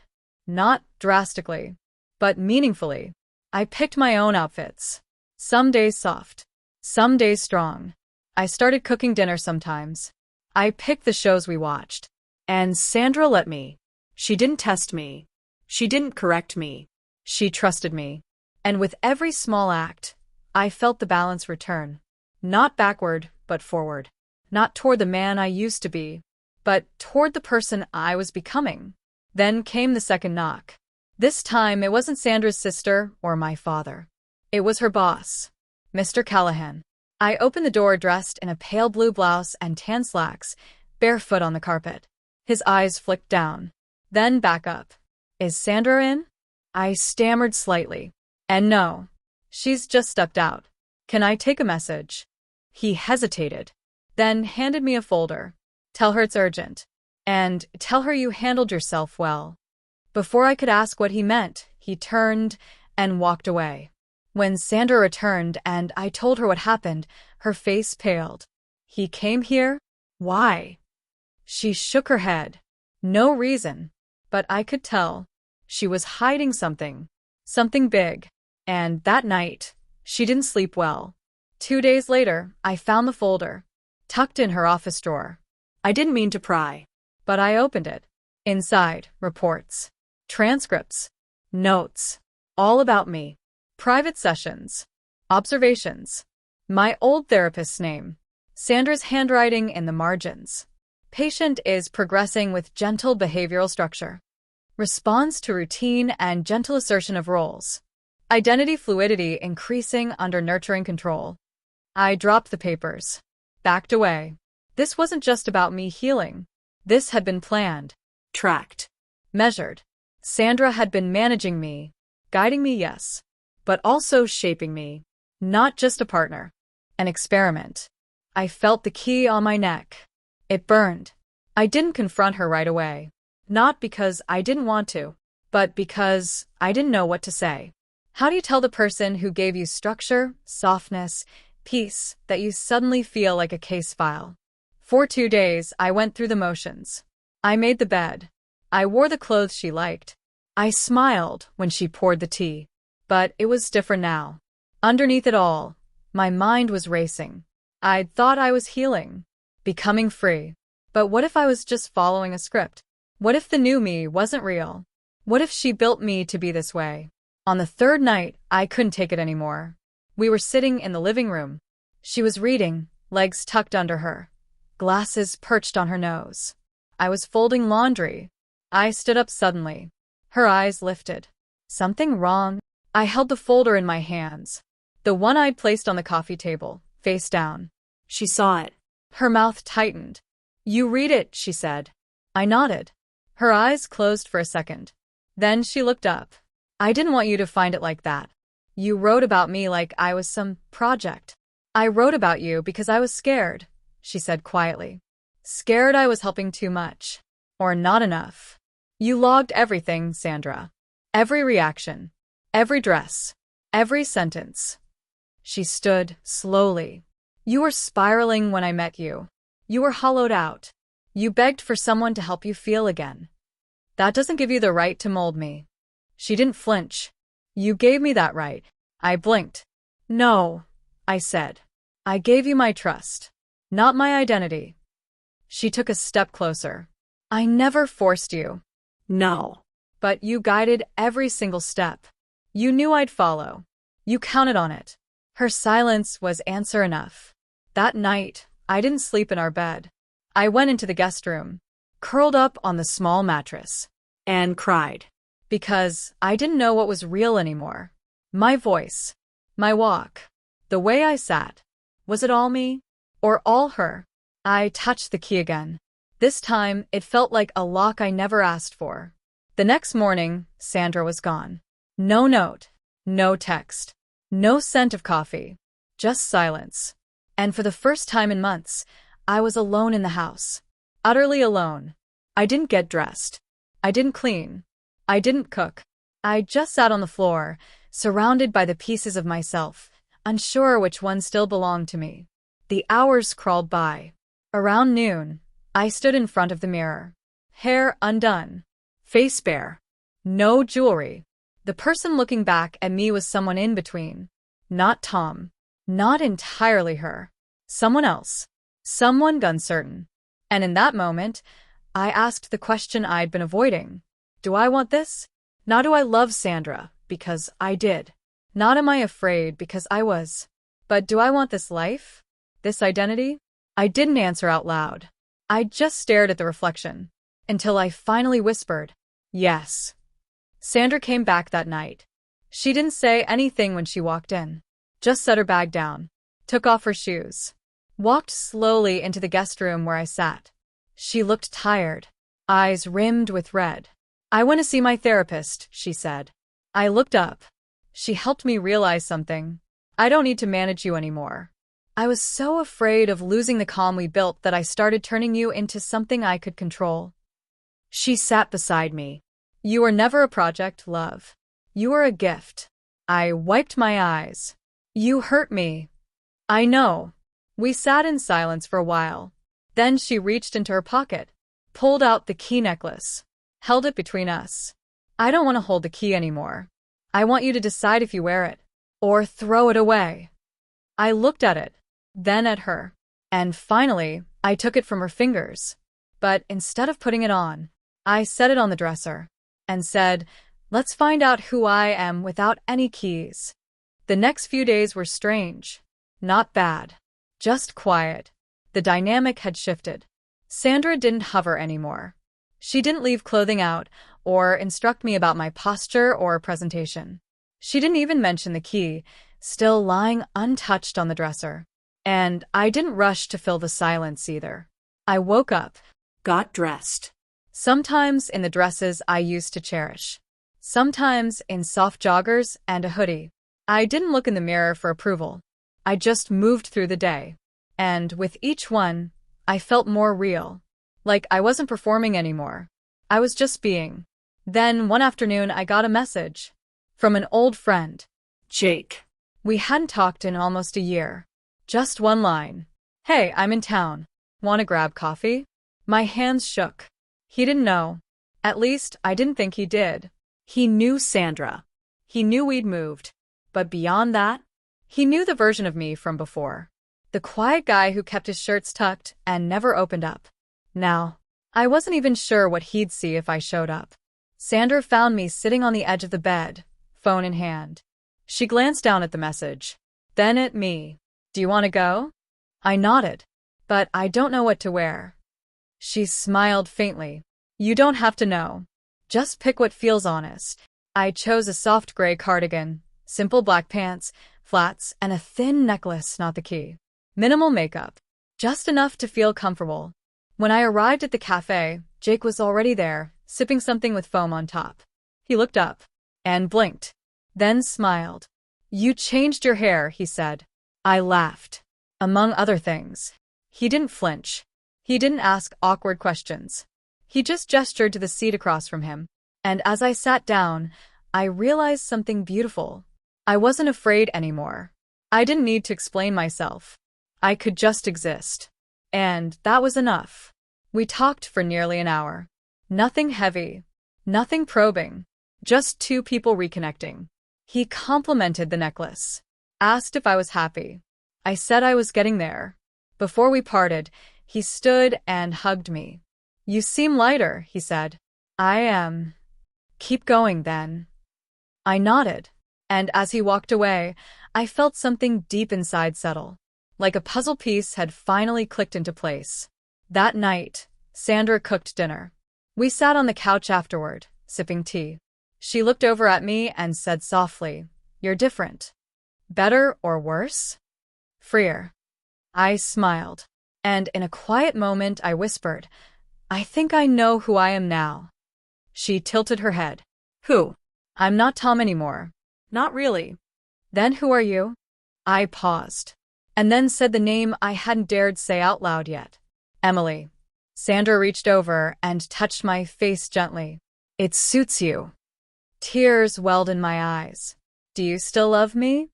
Not drastically, but meaningfully. I picked my own outfits. Some days soft, some days strong. I started cooking dinner sometimes. I picked the shows we watched. And Sandra let me. She didn't test me. She didn't correct me. She trusted me. And with every small act, I felt the balance return. Not backward, but forward. Not toward the man I used to be, but toward the person I was becoming. Then came the second knock. This time, it wasn't Sandra's sister or my father. It was her boss, Mr. Callahan. I opened the door dressed in a pale blue blouse and tan slacks, barefoot on the carpet. His eyes flicked down, then back up. Is Sandra in? I stammered slightly. And no, she's just stepped out. Can I take a message? He hesitated, then handed me a folder. Tell her it's urgent. And tell her you handled yourself well. Before I could ask what he meant, he turned and walked away. When Sandra returned and I told her what happened, her face paled. He came here? Why? She shook her head. No reason. But I could tell. She was hiding something. Something big. And that night, she didn't sleep well. 2 days later, I found the folder, tucked in her office drawer. I didn't mean to pry. But I opened it. Inside, reports, transcripts, notes, all about me. Private sessions, observations, my old therapist's name, Sandra's handwriting in the margins. Patient is progressing with gentle behavioral structure. Responds to routine and gentle assertion of roles. Identity fluidity increasing under nurturing control. I dropped the papers, backed away. This wasn't just about me healing. This had been planned, tracked, measured. Sandra had been managing me, guiding me, yes, but also shaping me. Not just a partner. An experiment. I felt the key on my neck. It burned. I didn't confront her right away. Not because I didn't want to, but because I didn't know what to say. How do you tell the person who gave you structure, softness, peace, that you suddenly feel like a case file? For 2 days, I went through the motions. I made the bed. I wore the clothes she liked. I smiled when she poured the tea. But it was different now. Underneath it all, my mind was racing. I'd thought I was healing, becoming free. But what if I was just following a script? What if the new me wasn't real? What if she built me to be this way? On the third night, I couldn't take it anymore. We were sitting in the living room. She was reading, legs tucked under her, glasses perched on her nose. I was folding laundry. I stood up suddenly. Her eyes lifted. Something wrong? I held the folder in my hands, the one I'd placed on the coffee table, face down. She saw it. Her mouth tightened. "You read it," she said. I nodded. Her eyes closed for a second. Then she looked up. "I didn't want you to find it like that. You wrote about me like I was some project." "I wrote about you because I was scared," she said quietly. "Scared I was helping too much. Or not enough. You logged everything, Sandra. Every reaction. Every dress. Every sentence." She stood, slowly. "You were spiraling when I met you. You were hollowed out. You begged for someone to help you feel again. That doesn't give you the right to mold me." She didn't flinch. "You gave me that right." I blinked. "No," I said. "I gave you my trust, not my identity." She took a step closer. "I never forced you." No. "But you guided every single step. You knew I'd follow. You counted on it." Her silence was answer enough. That night, I didn't sleep in our bed. I went into the guest room, curled up on the small mattress, and cried. Because I didn't know what was real anymore. My voice, my walk, the way I sat. Was it all me? Or all her? I touched the key again. This time, it felt like a lock I never asked for. The next morning, Sandra was gone. No note, no text, no scent of coffee, just silence. And for the first time in months, I was alone in the house. Utterly alone. I didn't get dressed. I didn't clean. I didn't cook. I just sat on the floor, surrounded by the pieces of myself, unsure which one still belonged to me. The hours crawled by. Around noon, I stood in front of the mirror. Hair undone. Face bare. No jewelry. The person looking back at me was someone in between. Not Tom. Not entirely her. Someone else. Someone uncertain. And in that moment, I asked the question I'd been avoiding. Do I want this? Not do I love Sandra, because I did. Not am I afraid, because I was. But do I want this life? This identity? I didn't answer out loud. I just stared at the reflection. Until I finally whispered, yes. Sandra came back that night. She didn't say anything when she walked in. Just set her bag down. Took off her shoes. Walked slowly into the guest room where I sat. She looked tired. Eyes rimmed with red. "I want to see my therapist," she said. I looked up. She helped me realize something. I don't need to manage you anymore. I was so afraid of losing the calm we built that I started turning you into something I could control. She sat beside me. You were never a project, love. You were a gift. I wiped my eyes. You hurt me. I know. We sat in silence for a while. Then she reached into her pocket, pulled out the key necklace, held it between us. I don't want to hold the key anymore. I want you to decide if you wear it, or throw it away. I looked at it, then at her, and finally, I took it from her fingers. But instead of putting it on, I set it on the dresser, and said, let's find out who I am without any keys. The next few days were strange. Not bad. Just quiet. The dynamic had shifted. Sandra didn't hover anymore. She didn't leave clothing out or instruct me about my posture or presentation. She didn't even mention the key, still lying untouched on the dresser. And I didn't rush to fill the silence either. I woke up, got dressed. Sometimes in the dresses I used to cherish. Sometimes in soft joggers and a hoodie. I didn't look in the mirror for approval. I just moved through the day. And with each one, I felt more real. Like I wasn't performing anymore. I was just being. Then one afternoon I got a message. From an old friend. Jake. We hadn't talked in almost a year. Just one line. Hey, I'm in town. Want to grab coffee? My hands shook. He didn't know. At least, I didn't think he did. He knew Sandra. He knew we'd moved. But beyond that, He knew the version of me from before. The quiet guy who kept his shirts tucked and never opened up. Now, I wasn't even sure what he'd see if I showed up. Sandra found me sitting on the edge of the bed, phone in hand. She glanced down at the message, then at me. Do you want to go? I nodded. But I don't know what to wear. She smiled faintly. You don't have to know. Just pick what feels honest. I chose a soft gray cardigan, simple black pants, flats, and a thin necklace, not the key. Minimal makeup. Just enough to feel comfortable. When I arrived at the cafe, Jake was already there, sipping something with foam on top. He looked up and blinked, then smiled. You changed your hair, he said. I laughed. Among other things. He didn't flinch. He didn't ask awkward questions. He just gestured to the seat across from him. And as I sat down, I realized something beautiful. I wasn't afraid anymore. I didn't need to explain myself. I could just exist. And that was enough. We talked for nearly an hour. Nothing heavy. Nothing probing. Just two people reconnecting. He complimented the necklace. Asked if I was happy. I said I was getting there. Before we parted, he stood and hugged me. You seem lighter, he said. I am. Keep going, then. I nodded. And as he walked away, I felt something deep inside settle. Like a puzzle piece had finally clicked into place. That night, Sandra cooked dinner. We sat on the couch afterward, sipping tea. She looked over at me and said softly, You're different. Better or worse? Freer. I smiled. And in a quiet moment I whispered, I think I know who I am now. She tilted her head. Who? I'm not Tom anymore. Not really. Then who are you? I paused. And then said the name I hadn't dared say out loud yet. Emily. Sandra reached over and touched my face gently. It suits you. Tears welled in my eyes. Do you still love me?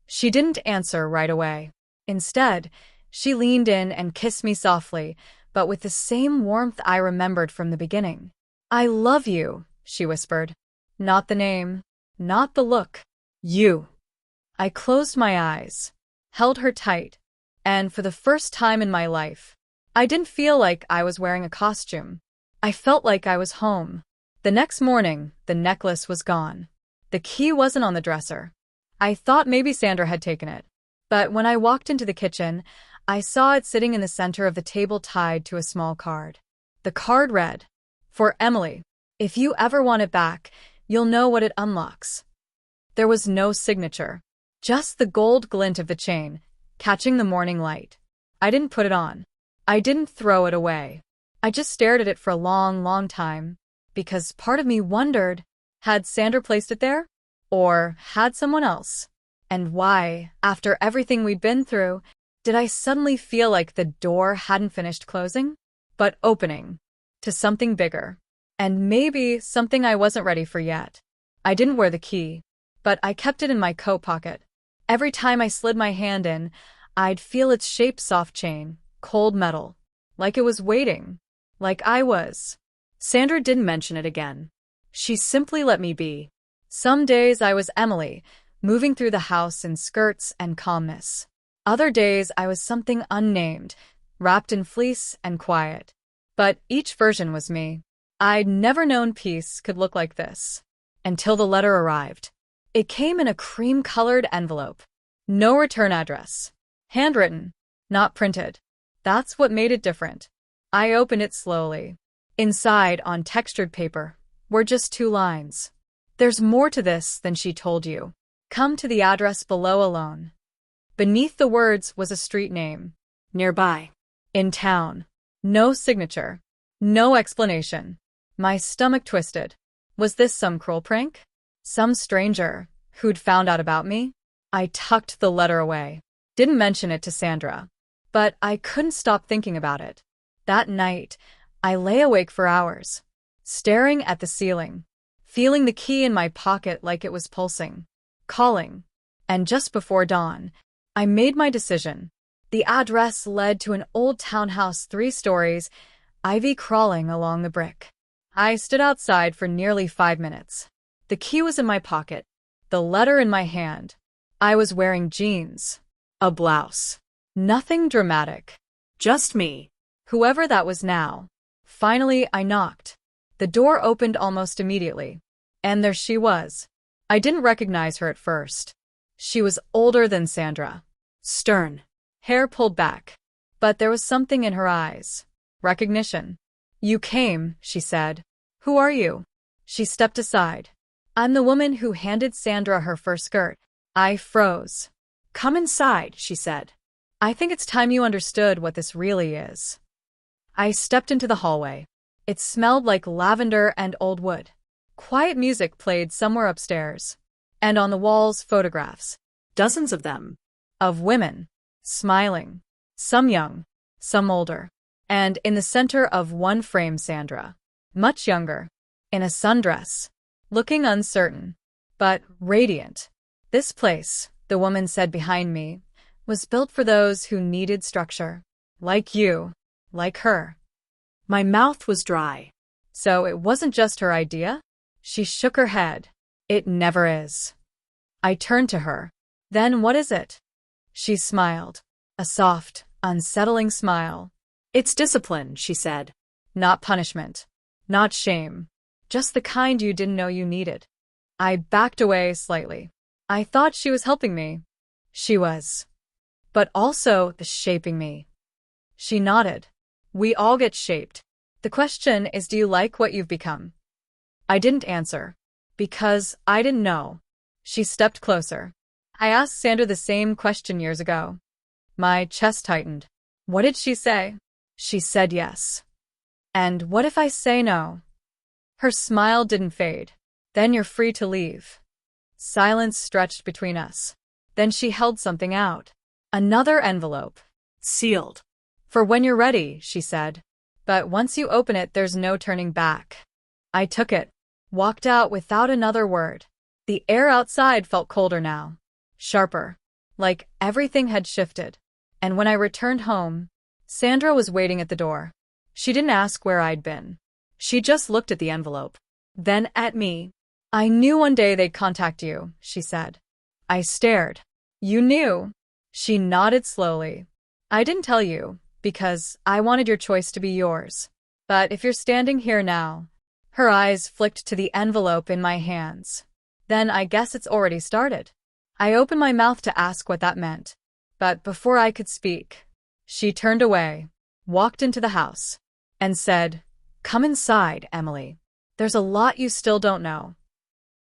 She didn't answer right away. Instead, she leaned in and kissed me softly, but with the same warmth I remembered from the beginning. I love you, she whispered. Not the name, not the look. You. I closed my eyes, held her tight, and for the first time in my life, I didn't feel like I was wearing a costume. I felt like I was home. The next morning, the necklace was gone. The key wasn't on the dresser. I thought maybe Sandra had taken it. But when I walked into the kitchen, I saw it sitting in the center of the table tied to a small card. The card read, For Emily, if you ever want it back, you'll know what it unlocks. There was no signature, just the gold glint of the chain, catching the morning light. I didn't put it on. I didn't throw it away. I just stared at it for a long, long time, because part of me wondered, had Sandra placed it there? Or had someone else? And why, after everything we'd been through, did I suddenly feel like the door hadn't finished closing, but opening, to something bigger, and maybe something I wasn't ready for yet? I didn't wear the key, but I kept it in my coat pocket. Every time I slid my hand in, I'd feel its shape, soft chain, cold metal, like it was waiting, like I was. Sandra didn't mention it again. She simply let me be. Some days I was Emily, moving through the house in skirts and calmness. Other days I was something unnamed, wrapped in fleece and quiet. But each version was me. I'd never known peace could look like this. Until the letter arrived. It came in a cream-colored envelope. No return address. Handwritten, not printed. That's what made it different. I opened it slowly. Inside, on textured paper, were just 2 lines. There's more to this than she told you. Come to the address below alone. Beneath the words was a street name. Nearby. In town. No signature. No explanation. My stomach twisted. Was this some cruel prank? Some stranger who'd found out about me? I tucked the letter away. Didn't mention it to Sandra. But I couldn't stop thinking about it. That night, I lay awake for hours, staring at the ceiling, feeling the key in my pocket like it was pulsing, calling. And just before dawn, I made my decision. The address led to an old townhouse 3 stories, ivy crawling along the brick. I stood outside for nearly 5 minutes. The key was in my pocket, the letter in my hand. I was wearing jeans. A blouse. Nothing dramatic. Just me. Whoever that was now. Finally, I knocked. The door opened almost immediately. And there she was. I didn't recognize her at first. She was older than Sandra. Stern. Hair pulled back. But there was something in her eyes. Recognition. You came, she said. Who are you? She stepped aside. I'm the woman who handed Sandra her first skirt. I froze. Come inside, she said. I think it's time you understood what this really is. I stepped into the hallway. It smelled like lavender and old wood. Quiet music played somewhere upstairs. And on the walls, photographs. Dozens of them. Of women. Smiling. Some young. Some older. And in the center of one frame, Sandra. Much younger. In a sundress. Looking uncertain. But radiant. This place, the woman said behind me, was built for those who needed structure. Like you. Like her. My mouth was dry. So it wasn't just her idea? She shook her head. It never is. I turned to her. Then what is it? She smiled. A soft, unsettling smile. It's discipline, she said. Not punishment. Not shame. Just the kind you didn't know you needed. I backed away slightly. I thought she was helping me. She was. But also the shaping me. She nodded. We all get shaped. The question is, do you like what you've become? I didn't answer. Because I didn't know. She stepped closer. I asked Sandra the same question years ago. My chest tightened. What did she say? She said yes. And what if I say no? Her smile didn't fade. Then you're free to leave. Silence stretched between us. Then she held something out. Another envelope. Sealed. For when you're ready, she said. But once you open it, there's no turning back. I took it. Walked out without another word. The air outside felt colder now. Sharper. Like everything had shifted. And when I returned home, Sandra was waiting at the door. She didn't ask where I'd been. She just looked at the envelope. Then at me. I knew one day they'd contact you, she said. I stared. You knew? She nodded slowly. I didn't tell you, because I wanted your choice to be yours. But if you're standing here now. Her eyes flicked to the envelope in my hands. Then I guess it's already started. I opened my mouth to ask what that meant. But before I could speak, she turned away, walked into the house, and said, Come inside, Emily. There's a lot you still don't know.